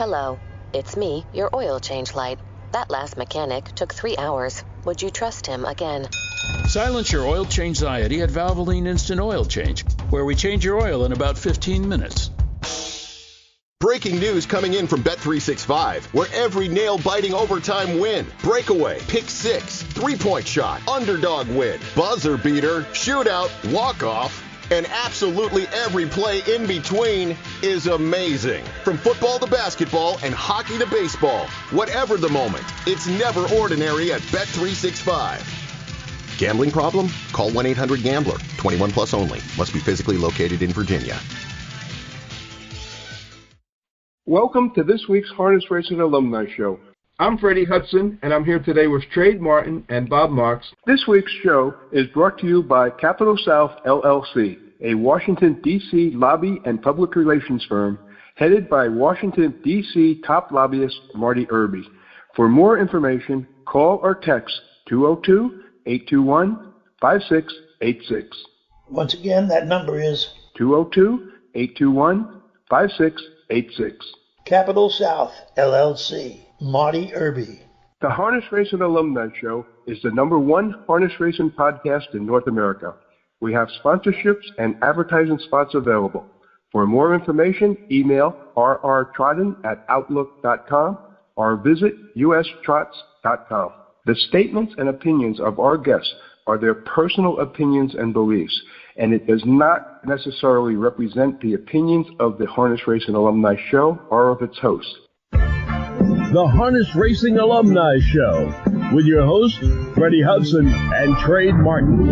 Hello, it's me, your oil change light. That last mechanic took 3 hours. Would you trust him again? Silence your oil change anxiety at Valvoline Instant Oil Change, where we change your oil in about 15 minutes. Breaking news coming in from Bet365, where every nail-biting overtime win, breakaway, pick six, three-point shot, underdog win, buzzer beater, shootout, walk-off, and absolutely every play in between is amazing. From football to basketball and hockey to baseball, whatever the moment, it's never ordinary at Bet365. Gambling problem? Call 1-800-GAMBLER. 21 plus only. Must be physically located in Virginia. Welcome to this week's Harness Racing Alumni Show. I'm Freddie Hudson, and I'm here today with Trade Martin and Bob Marks. This week's show is brought to you by Capital South, LLC, a Washington, D.C. lobby and public relations firm headed by Washington, D.C. top lobbyist Marty Irby. For more information, call or text 202-821-5686. Once again, that number is 202-821-5686. Capital South, LLC, Marty Irby. The Harness Racing Alumni Show is the #1 harness racing podcast in North America. We have sponsorships and advertising spots available. For more information, email rrtrotten@outlook.com or visit ustrots.com. The statements and opinions of our guests are their personal opinions and beliefs, and it does not necessarily represent the opinions of the Harness Racing Alumni Show or of its host. The Harness Racing Alumni Show with your hosts, Freddie Hudson and Trade Martin.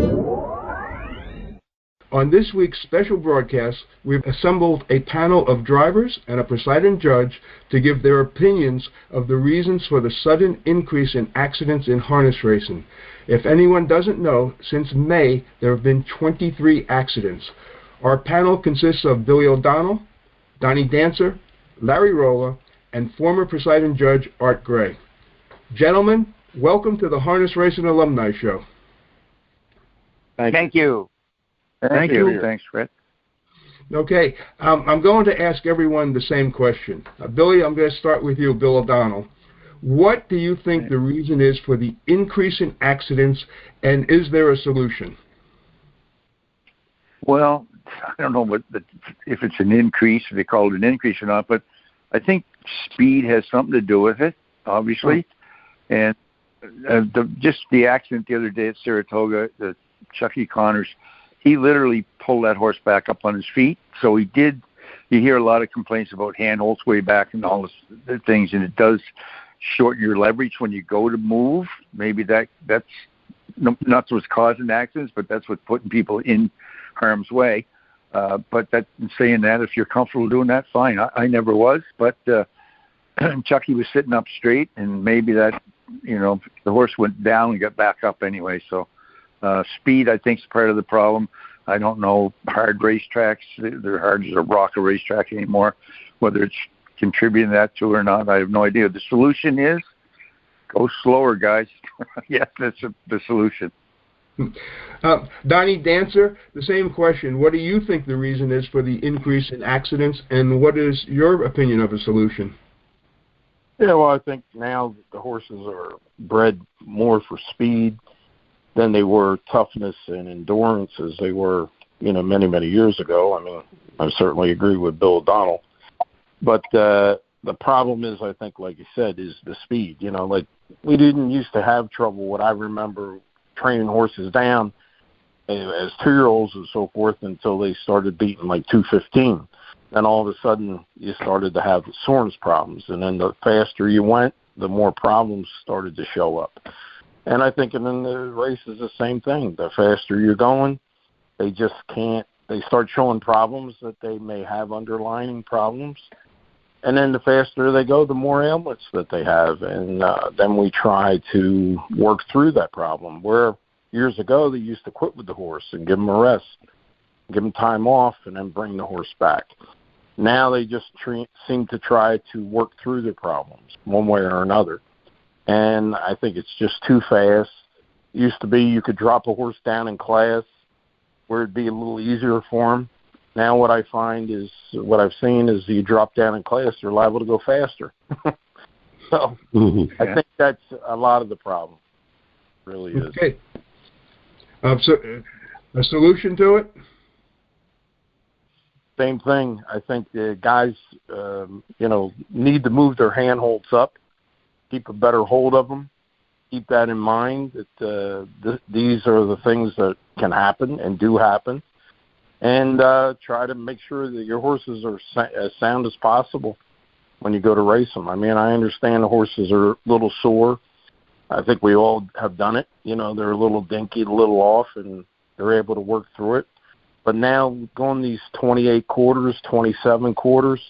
On this week's special broadcast, we've assembled a panel of drivers and a presiding judge to give their opinions of the reasons for the sudden increase in accidents in harness racing. If anyone doesn't know, since May, there have been 23 accidents. Our panel consists of Billy O'Donnell, Donny Dancer, Larry Rolla, and former presiding judge Art Gray. Gentlemen, welcome to the Harness Racing Alumni Show. Thank you. Thank you. Thanks, Fred. Okay, I'm going to ask everyone the same question. Billy, I'm going to start with you, Bill O'Donnell. What do you think the reason is for the increase in accidents, and is there a solution? Well, I don't know if it's an increase, if they call it an increase or not, but I think speed has something to do with it, obviously. And just the accident the other day at Saratoga, Chucky Connors, he literally pulled that horse back up on his feet. So he did. You hear a lot of complaints about handholds way back and all the things, and it does shorten your leverage when you go to move. Maybe that's not what's causing accidents, but that's what's putting people in harm's way. But in saying that, if you're comfortable doing that, fine. I never was, but Chucky was sitting up straight, and maybe that, the horse went down and got back up anyway. So speed, I think, is part of the problem. I don't know hard racetracks. They're hard as a rock a racetrack anymore. Whether it's contributing that to or not, I have no idea. The solution is go slower, guys. Yes, that's the solution. Donny Dancer, the same question. What do you think the reason is for the increase in accidents, and what is your opinion of a solution? Yeah, well, I think now the horses are bred more for speed than they were toughness and endurance as they were, many, many years ago. I mean, I certainly agree with Bill O'Donnell. But the problem is, I think, like you said, is the speed. Like we didn't used to have trouble. What I remember training horses down as 2-year-olds and so forth until they started beating like 215. Then all of a sudden you started to have soreness problems. And then the faster you went, the more problems started to show up. And I think in the race is the same thing. The faster you're going, they just can't. They start showing problems that they may have underlying problems. And then the faster they go, the more ailments that they have. And then we try to work through that problem. Where years ago they used to quit with the horse and give him a rest, give him time off, and then bring the horse back. Now they just seem to try to work through the problems one way or another. And I think it's just too fast. It used to be you could drop a horse down in class where it'd be a little easier for him. now what I've seen is you drop down in class, they're liable to go faster. So I think that's a lot of the problem. It really is. Okay. So a solution to it? Same thing. I think the guys, need to move their handholds up, keep a better hold of them, keep that in mind that these are the things that can happen and do happen, and try to make sure that your horses are as sound as possible when you go to race them. I mean, I understand the horses are a little sore. I think we all have done it. They're a little dinky, a little off, and they're able to work through it. But now going these 28 quarters, 27 quarters,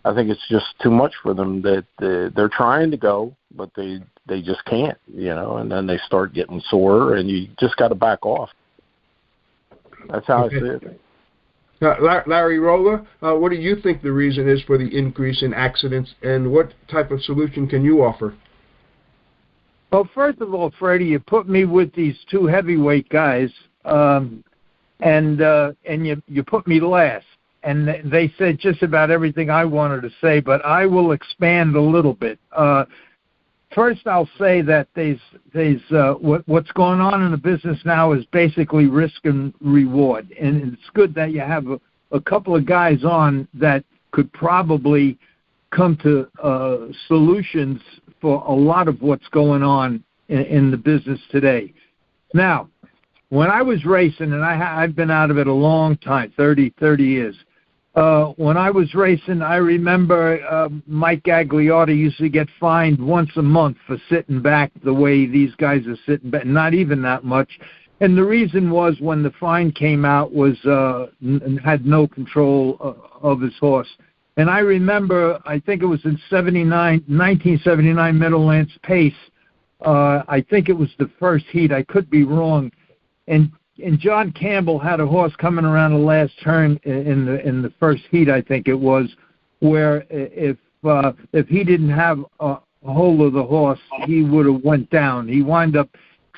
I think it's just too much for them. That they're trying to go, but they just can't, and then they start getting sore, and you just got to back off. That's how I see it. Larry Rolla, what do you think the reason is for the increase in accidents, and what type of solution can you offer? Well, first of all, Freddie, you put me with these two heavyweight guys, and you put me last. And they said just about everything I wanted to say, but I will expand a little bit. First, I'll say that what's going on in the business now is basically risk and reward, and it's good that you have a couple of guys on that could probably come to solutions for a lot of what's going on in the business today. Now, when I was racing, and I've been out of it a long time, 30 years. When I was racing, I remember Mike Gagliardi used to get fined once a month for sitting back the way these guys are sitting back, not even that much. And the reason was when the fine came out was had no control of his horse. And I remember, I think it was in 1979 Meadowlands Pace. I think it was the first heat. I could be wrong. And John Campbell had a horse coming around the last turn in the first heat, I think it was, where if he didn't have a hold of the horse, he would have went down. He wound up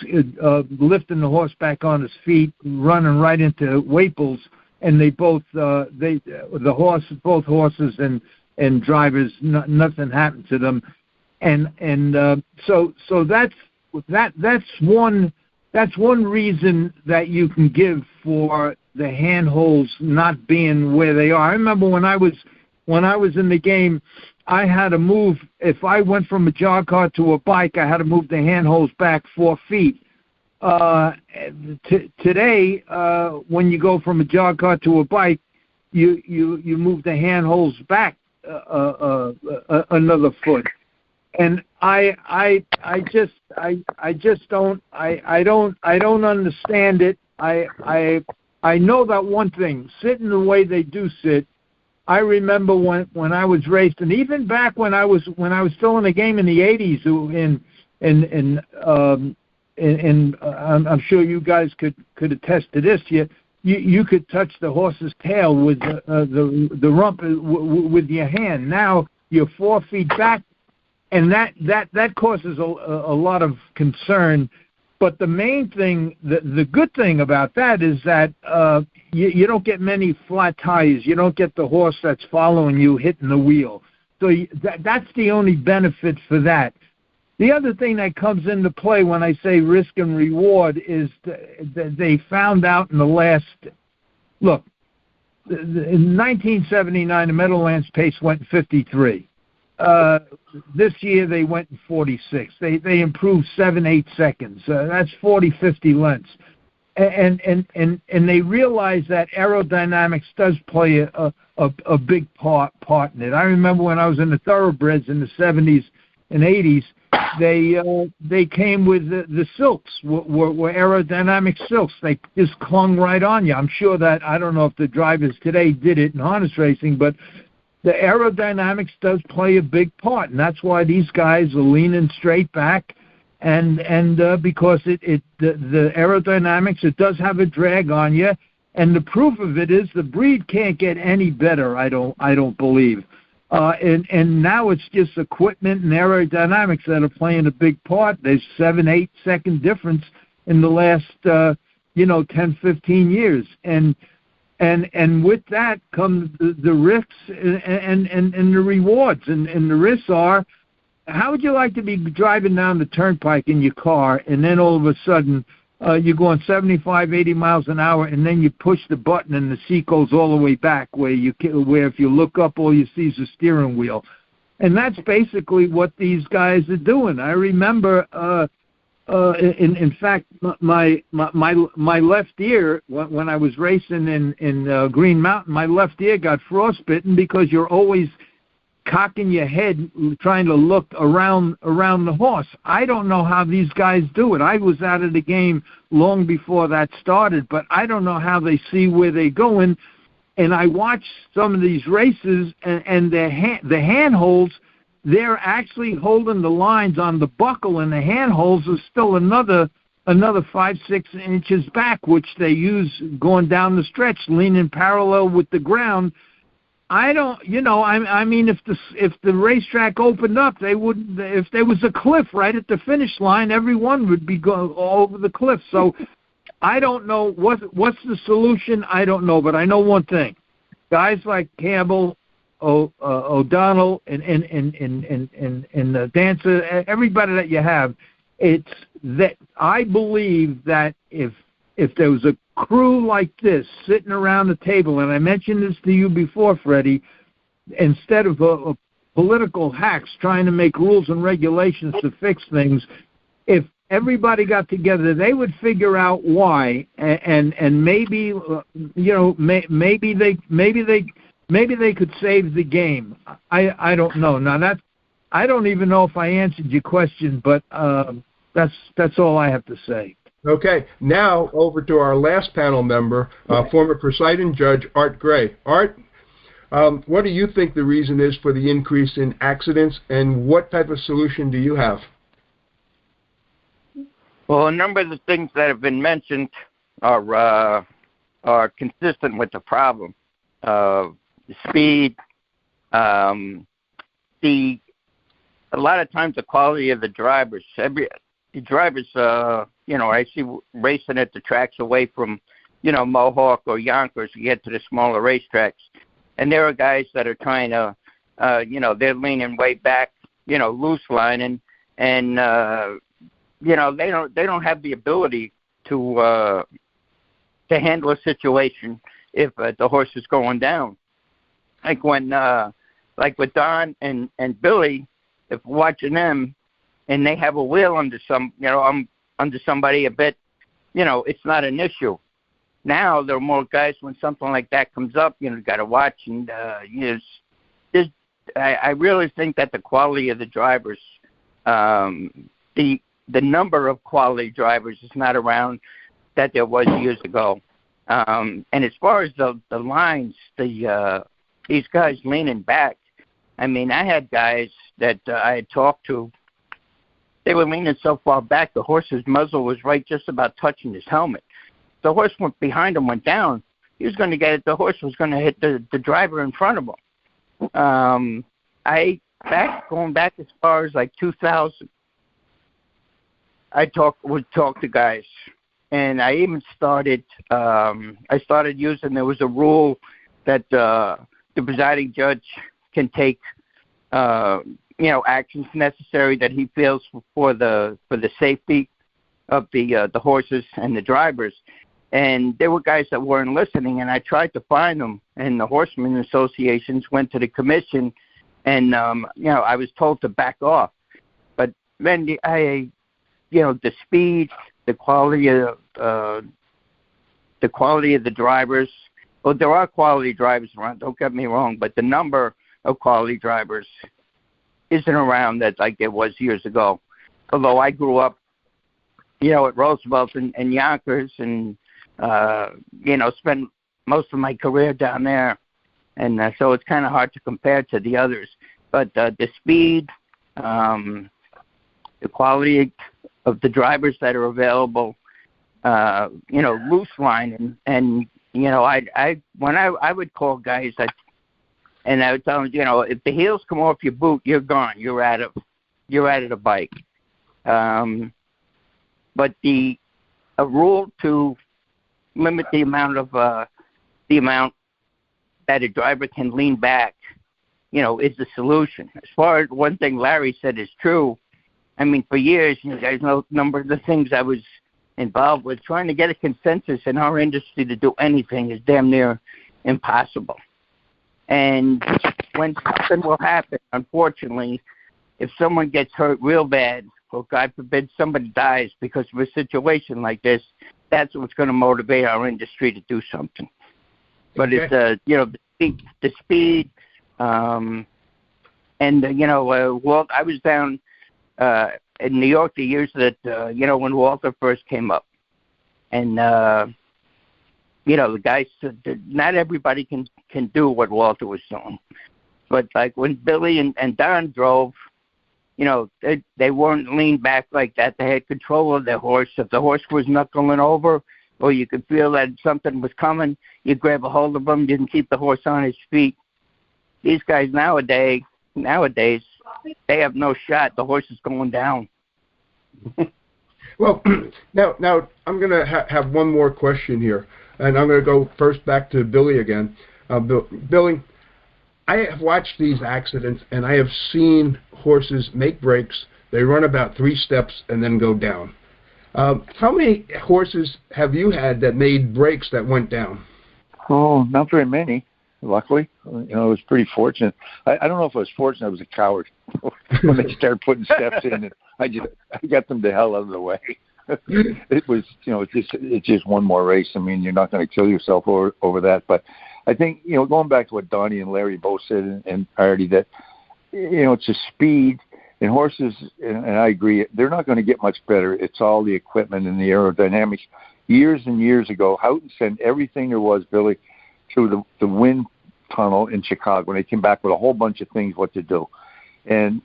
lifting the horse back on his feet, running right into Waples, and both horses and drivers, nothing happened to them, and so that's one reason that you can give for the handholds not being where they are. I remember when I was in the game, I had to move. If I went from a jog cart to a bike, I had to move the handholds back 4 feet. Today, when you go from a jog cart to a bike, you move the handholds back another foot. And I just don't understand it. I know that one thing, sitting the way they do sit. I remember when I was raced, and even back when I was still in the game in the 80s, and I'm sure you guys could attest to this. You could touch the horse's tail with the rump with your hand. Now you're 4 feet back. And that causes a lot of concern. But the main thing, the good thing about that is that you don't get many flat tires. You don't get the horse that's following you hitting the wheel. So that's the only benefit for that. The other thing that comes into play when I say risk and reward is that they found out in the last – look, in 1979, the Meadowlands Pace went in 53. This year they went in 46. They improved 7-8 seconds. That's 40-50 lengths, and they realize that aerodynamics does play a big part in it. I remember when I was in the thoroughbreds in the 70s and 80s, they came with the silks, were aerodynamic silks. They just clung right on you. I'm sure that I don't know if the drivers today did it in harness racing, but the aerodynamics does play a big part, and that's why these guys are leaning straight back, and because the aerodynamics, it does have a drag on you, and the proof of it is the breed can't get any better. I don't believe, and now it's just equipment and aerodynamics that are playing a big part. There's 7-8 second difference in the last 10-15 years, and And with that come the risks and the rewards. And the risks are, how would you like to be driving down the turnpike in your car, and then all of a sudden you're going 75, 80 miles an hour, and then you push the button and the seat goes all the way back, where if you look up, all you see is the steering wheel. And that's basically what these guys are doing. I remember, in fact, my left ear, when I was racing in Green Mountain, my left ear got frostbitten because you're always cocking your head trying to look around the horse. I don't know how these guys do it. I was out of the game long before that started, but I don't know how they see where they're going. And I watch some of these races, and the handholds, they're actually holding the lines on the buckle, and the handholds are still another 5-6 inches back, which they use going down the stretch, leaning parallel with the ground. I don't, I mean, if the racetrack opened up, they wouldn't. If there was a cliff right at the finish line, everyone would be going all over the cliff. So I don't know what's the solution. I don't know, but I know one thing: guys like Campbell, O'Donnell, and Dancer, everybody that you have, it's that I believe that if there was a crew like this sitting around the table, and I mentioned this to you before, Freddie, instead of political hacks trying to make rules and regulations to fix things, if everybody got together, they would figure out why, and maybe maybe they could save the game. I don't know. Now I don't even know if I answered your question, but that's all I have to say. Okay, now over to our last panel member, former Presiding Judge Art Gray. Art, what do you think the reason is for the increase in accidents, and what type of solution do you have? Well, a number of the things that have been mentioned are consistent with the problem. The speed, a lot of times the quality of the drivers. I see racing at the tracks away from, Mohawk or Yonkers to get to the smaller racetracks. And there are guys that are trying to, they're leaning way back, loose lining, and they don't have the ability to handle a situation if the horse is going down. Like with Don and Billy, if watching them, and they have a wheel under under somebody a bit, it's not an issue. Now there are more guys when something like that comes up, you got to watch, and I really think that the quality of the drivers, the number of quality drivers is not around that there was years ago. And as far as the lines, these guys leaning back, I mean, I had guys that I had talked to. They were leaning so far back, the horse's muzzle was right just about touching his helmet. The horse went behind him, went down. He was going to get it. The horse was going to hit the driver in front of him. Going back as far as like 2000, would talk to guys, and I even started. I started using. There was a rule that the presiding judge can take. Actions necessary that he feels for the safety of the horses and the drivers. And there were guys that weren't listening, and I tried to find them. And the horsemen associations went to the commission, and I was told to back off. But then the speed, the quality of the drivers. Well, there are quality drivers around. Don't get me wrong, but the number of quality drivers isn't around that like it was years ago. Although I grew up, at Roosevelt and Yonkers, and spent most of my career down there, and so it's kind of hard to compare to the others. But the speed, the quality of the drivers that are available, loose line, and I would call guys that. And I would tell them, if the heels come off your boot, you're gone. You're out of the bike. But a rule to limit the amount of the amount that a driver can lean back, is the solution. As far as one thing Larry said is true, I mean, for years, you guys know a number of the things I was involved with, trying to get a consensus in our industry to do anything is damn near impossible. And when something will happen, unfortunately, if someone gets hurt real bad, or God forbid somebody dies because of a situation like this, that's what's going to motivate our industry to do something. But it's, the speed, and, Walt, I was down in New York the years that, when Walter first came up. And, the guys said that not everybody can do what Walter was doing. But, like, when Billy and Don drove, they weren't leaned back like that. They had control of their horse. If the horse was knuckling over or you could feel that something was coming, you grab a hold of him, you can keep the horse on his feet. These guys nowadays, they have no shot. The horse is going down. Well, now I'm going to have one more question here, and I'm going to go first back to Billy again. Billy, I have watched these accidents, and I have seen horses make breaks. They run about 3 steps and then go down. How many horses have you had that made breaks that went down? Oh, not very many, luckily. I was pretty fortunate. I don't know if I was fortunate. I was a coward. When they started putting steps in, and I got them the hell out of the way. It was, it's just one more race. I mean, you're not going to kill yourself over that. But I think, going back to what Donny and Larry both said, and Artie, that, it's a speed. And horses, and I agree, they're not going to get much better. It's all the equipment and the aerodynamics. Years and years ago, Houghton sent everything there was, Billy, through the wind tunnel in Chicago. And they came back with a whole bunch of things what to do. And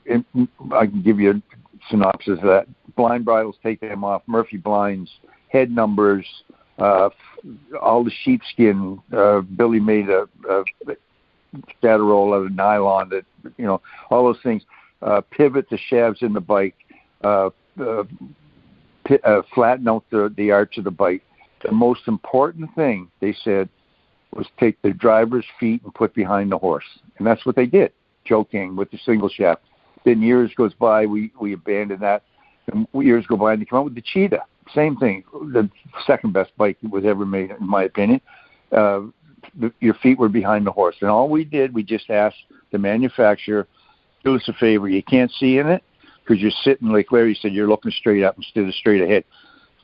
I can give you a synopsis of that. Blind bridles, take them off. Murphy blinds, head numbers, all the sheepskin. Billy made a roll out of nylon that, all those things. Pivot the shafts in the bike, flatten out the arch of the bike. The most important thing, they said, was take the driver's feet and put behind the horse. And that's what they did, Joe King, with the single shaft. Then years goes by, we abandoned that. And years go by, and they come out with the Cheetah. Same thing, the second best bike that was ever made, in my opinion. Your feet were behind the horse. And all we did, we just asked the manufacturer, do us a favor, you can't see in it because you're sitting, like Larry said, you're looking straight up instead of straight ahead.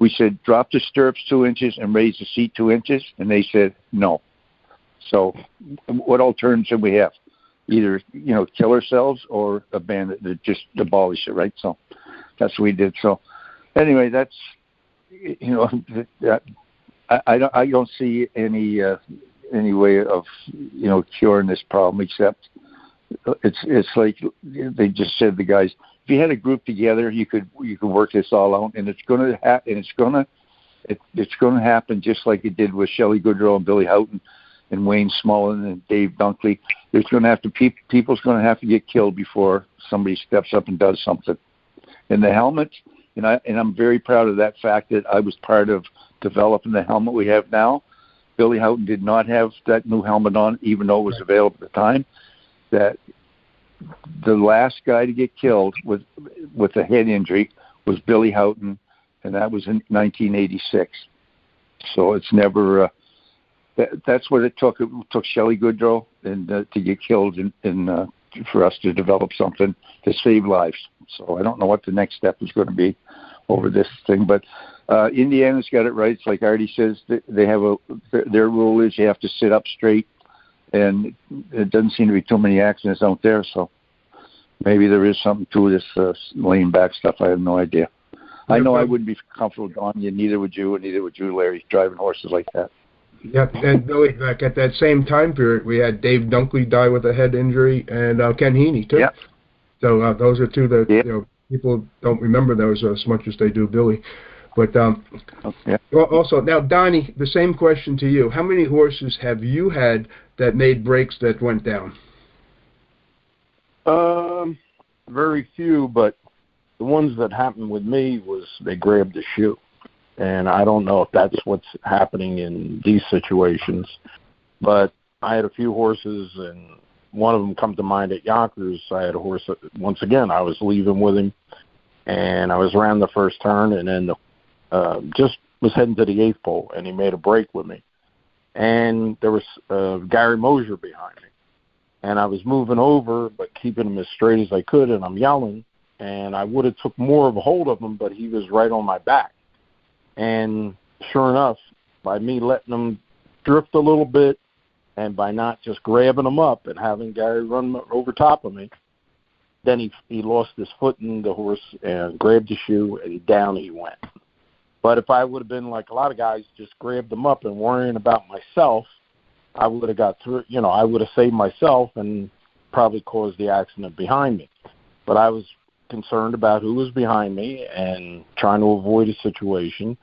We said, drop the stirrups 2 inches and raise the seat 2 inches, and they said no. So what alternative we have? Either, kill ourselves or abandon it, just abolish it, right? So that's what we did. So anyway, that's, I don't see any way of, curing this problem except it's like they just said, the guys, if you had a group together, you could work this all out, and it's going to happen just like it did with Shelley Goodrow and Billy Houghton and Wayne Smullen and Dave Dunkley. There's going to have to people's going to have to get killed before somebody steps up and does something. And the helmet, and I'm very proud of that fact that I was part of developing the helmet we have now. Billy Houghton did not have that new helmet on, even though it was available at the time. That the last guy to get killed with a head injury was Billy Houghton, and that was in 1986. So it's never that's what it took. It took Shelley Goodrow and to get killed and for us to develop something to save lives. So I don't know what the next step is going to be over this thing, but Indiana's got it right. It's like Artie says, they have their rule is you have to sit up straight. And it doesn't seem to be too many accidents out there, so maybe there is something to this laying back stuff. I have no idea. I know I wouldn't be comfortable with Donny, and neither would you, Larry, driving horses like that. Yep, and Billy, like at that same time period, we had Dave Dunkley die with a head injury, and Ken Heaney, too. Yep. So those are two that people don't remember those as much as they do Billy. But also, now, Donny, the same question to you. How many horses have you had that made breaks that went down? Very few, but the ones that happened with me was they grabbed the shoe. And I don't know if that's what's happening in these situations. But I had a few horses, and one of them come to mind at Yonkers. I had a horse that, once again, I was leaving with him, and I was around the first turn, and then just was heading to the 8th pole, and he made a break with me. And there was Gary Mosier behind me. And I was moving over, but keeping him as straight as I could, and I'm yelling. And I would have took more of a hold of him, but he was right on my back. And sure enough, by me letting him drift a little bit, and by not just grabbing him up and having Gary run over top of me, then he lost his foot in the horse and grabbed the shoe, and down he went. But if I would have been like a lot of guys, just grabbed him up and worrying about myself, I would have got through. I would have saved myself and probably caused the accident behind me. But I was concerned about who was behind me and trying to avoid a situation.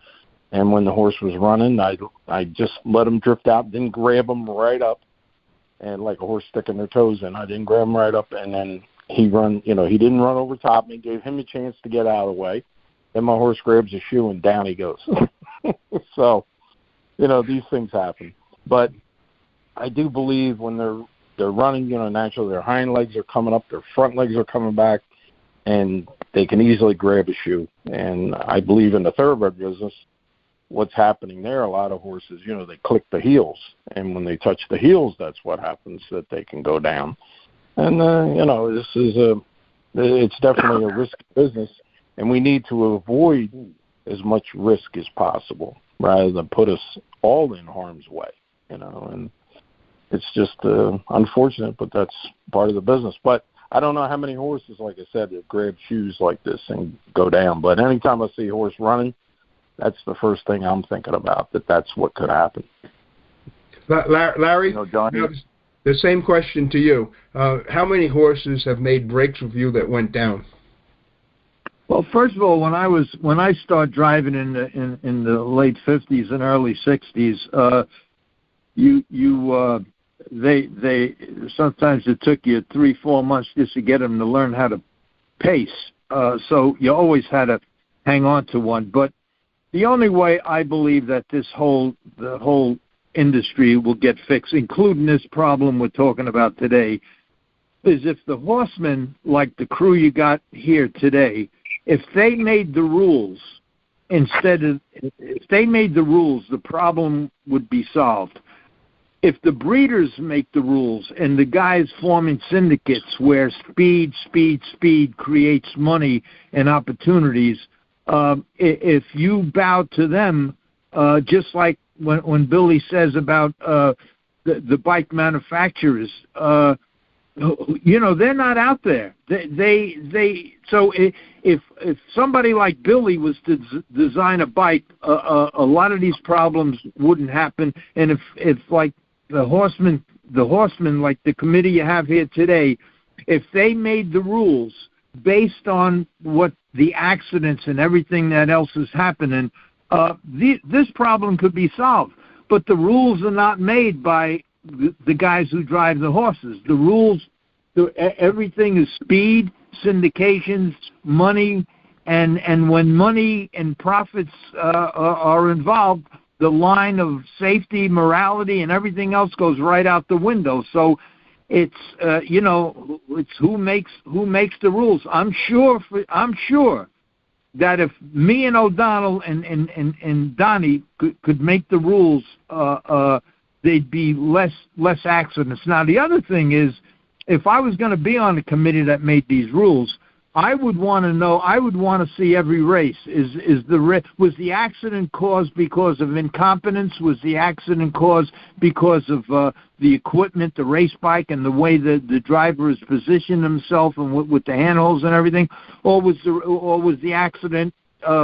And when the horse was running, I just let him drift out, didn't grab him right up, and like a horse sticking their toes in, I didn't grab him right up, and then he didn't run over top me, gave him a chance to get out of the way. Then my horse grabs a shoe and down he goes. So, these things happen. But I do believe when they're running, naturally their hind legs are coming up, their front legs are coming back, and they can easily grab a shoe. And I believe in the thoroughbred business, what's happening there, a lot of horses, they click the heels. And when they touch the heels, that's what happens, that they can go down. And, it's definitely a risky business. And we need to avoid as much risk as possible rather than put us all in harm's way, and it's just unfortunate, but that's part of the business. But I don't know how many horses, like I said, that grab shoes like this and go down. But anytime I see a horse running, that's the first thing I'm thinking about, that's what could happen. Larry, Donny, the same question to you. How many horses have made breaks with you that went down? Well, first of all, when I started driving in the late 50s and early 60s, they sometimes it took you 3-4 months just to get them to learn how to pace. So you always had to hang on to one. But the only way I believe that the whole industry will get fixed, including this problem we're talking about today, is if the horsemen, like the crew you got here today, if they made the rules, the problem would be solved. If the breeders make the rules and the guys forming syndicates where speed creates money and opportunities, if you bow to them, just like when Billy says about the bike manufacturers, they're not out there. So if somebody like Billy was to design a bike, a lot of these problems wouldn't happen. And if like the horsemen, like the committee you have here today, if they made the rules based on what the accidents and everything that else is happening, this problem could be solved. But the rules are not made by the guys who drive the horses. The rules, everything is speed, syndications, money, and when money and profits are involved, the line of safety, morality, and everything else goes right out the window. So it's it's who makes the rules. I'm sure that if me and O'Donnell and Donnie could make the rules, there'd be less accidents. Now the other thing is, if I was going to be on the committee that made these rules, I would want to know. I would want to see every race. Was the accident caused because of incompetence? Was the accident caused because of the equipment, the race bike, and the way the driver has positioned himself and with the handholds and everything? Or was the accident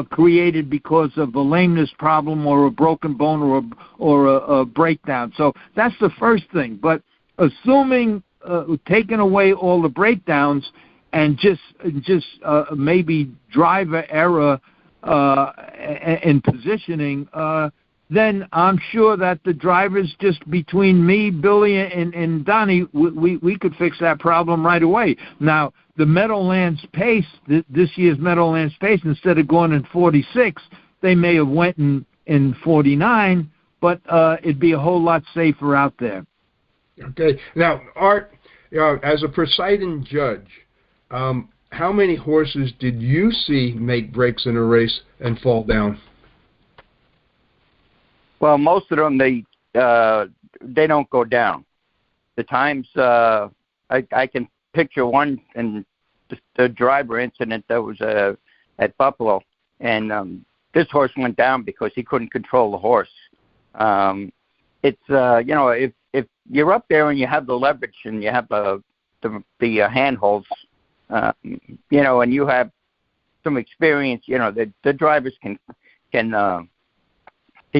created because of a lameness problem or a broken bone or a breakdown? So that's the first thing. But assuming taking away all the breakdowns and just maybe driver error in positioning, then I'm sure that the drivers, just between me, Billy, and Donnie, we could fix that problem right away. Now, the Meadowlands pace, this year's Meadowlands pace, instead of going in 46, they may have went in 49, but it'd be a whole lot safer out there. Okay. Now, Art, as a presiding judge, how many horses did you see make breaks in a race and fall down? Well, most of them, they don't go down. The times, I can picture one in the driver incident that was at Buffalo, and this horse went down because he couldn't control the horse. It's if you're up there and you have the leverage and you have the handholds, and you have some experience, the drivers can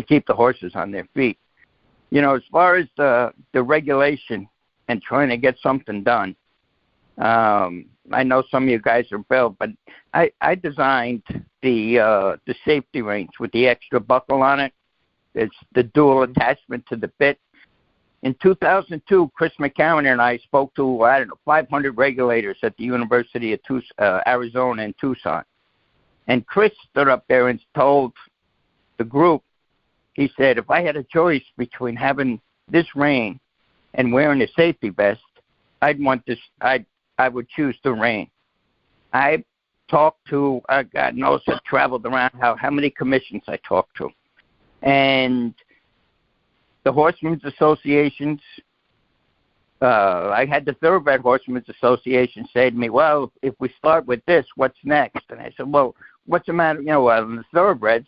keep the horses on their feet. As far as the regulation and trying to get something done, I know some of you guys are built, but I designed the safety range with the extra buckle on it. It's the dual attachment to the bit. In 2002, Chris McCarron and I spoke to, 500 regulators at the University of Arizona in Tucson. And Chris stood up there and told the group, he said, if I had a choice between having this rein and wearing a safety vest, I would choose the rein. I talked to, God knows, I traveled around how many commissions I talked to. And the Horsemen's Associations, I had the Thoroughbred Horsemen's Association say to me, well, if we start with this, what's next? And I said, well, what's the matter, the Thoroughbreds,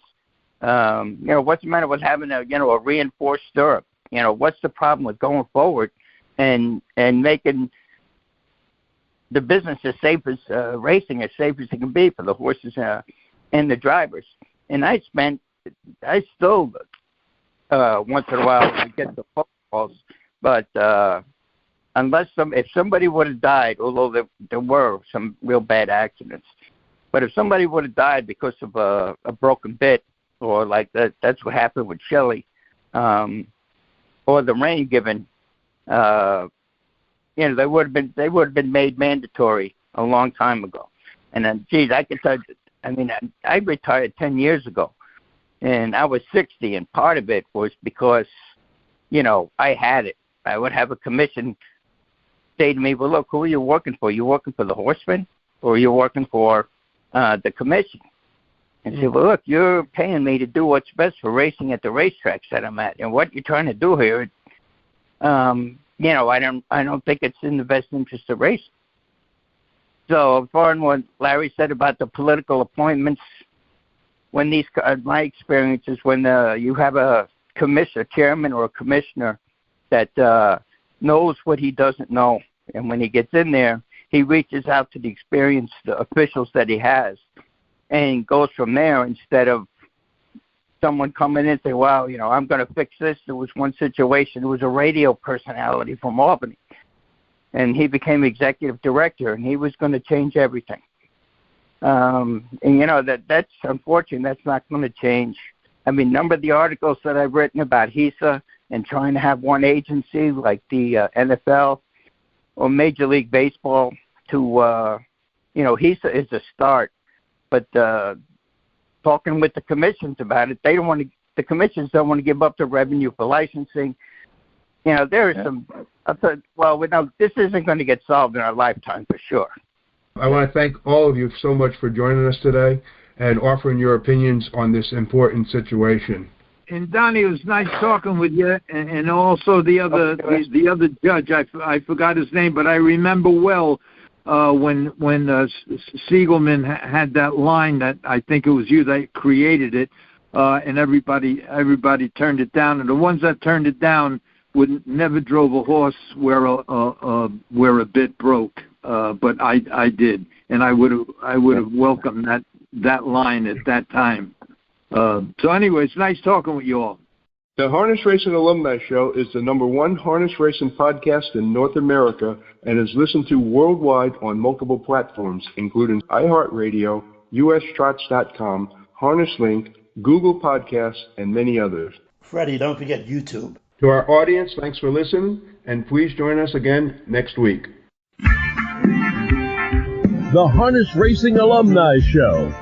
what's the matter with having a reinforced stirrup? What's the problem with going forward and making the business as safe as racing, as safe as it can be for the horses and the drivers? And I still once in a while I get the phone calls, but if somebody would have died, although there were some real bad accidents, but if somebody would have died because of a broken bit, or like that's what happened with Shelley, or the rein given, they would have been made mandatory a long time ago. And then, geez, I can tell you, I retired 10 years ago, and I was 60, and part of it was because, I had it. I would have a commission say to me, well, look, who are you working for? You working for the horsemen, or are you working for the commission? And say, well, look, you're paying me to do what's best for racing at the racetracks that I'm at, and what you're trying to do here, I don't think it's in the best interest of racing. So, as far as what Larry said about the political appointments, when my experience is when you have a chairman or a commissioner that knows what he doesn't know, and when he gets in there, he reaches out to the experienced officials that he has and goes from there, instead of someone coming in and say, well, I'm going to fix this. There was one situation, there was a radio personality from Albany, and he became executive director, and he was going to change everything. That's unfortunate. That's not going to change. Number of the articles that I've written about HISA and trying to have one agency like the NFL or Major League Baseball to, HISA is a start, but talking with the commissions about it, the commissions don't want to give up the revenue for licensing. There are some, this isn't going to get solved in our lifetime for sure. I want to thank all of you so much for joining us today and offering your opinions on this important situation. And Donny, it was nice talking with you, and also the other judge. I forgot his name, but I remember well when Siegelman had that line that I think it was you that created it, and everybody turned it down, and the ones that turned it down never drove a horse where a bit broke. But I did, and I would have welcomed that line at that time. So anyway, it's nice talking with you all. The Harness Racing Alumni Show is the #1 harness racing podcast in North America and is listened to worldwide on multiple platforms, including iHeartRadio, USTrots.com, HarnessLink, Google Podcasts, and many others. Freddie, don't forget YouTube. To our audience, thanks for listening, and please join us again next week. The Harness Racing Alumni Show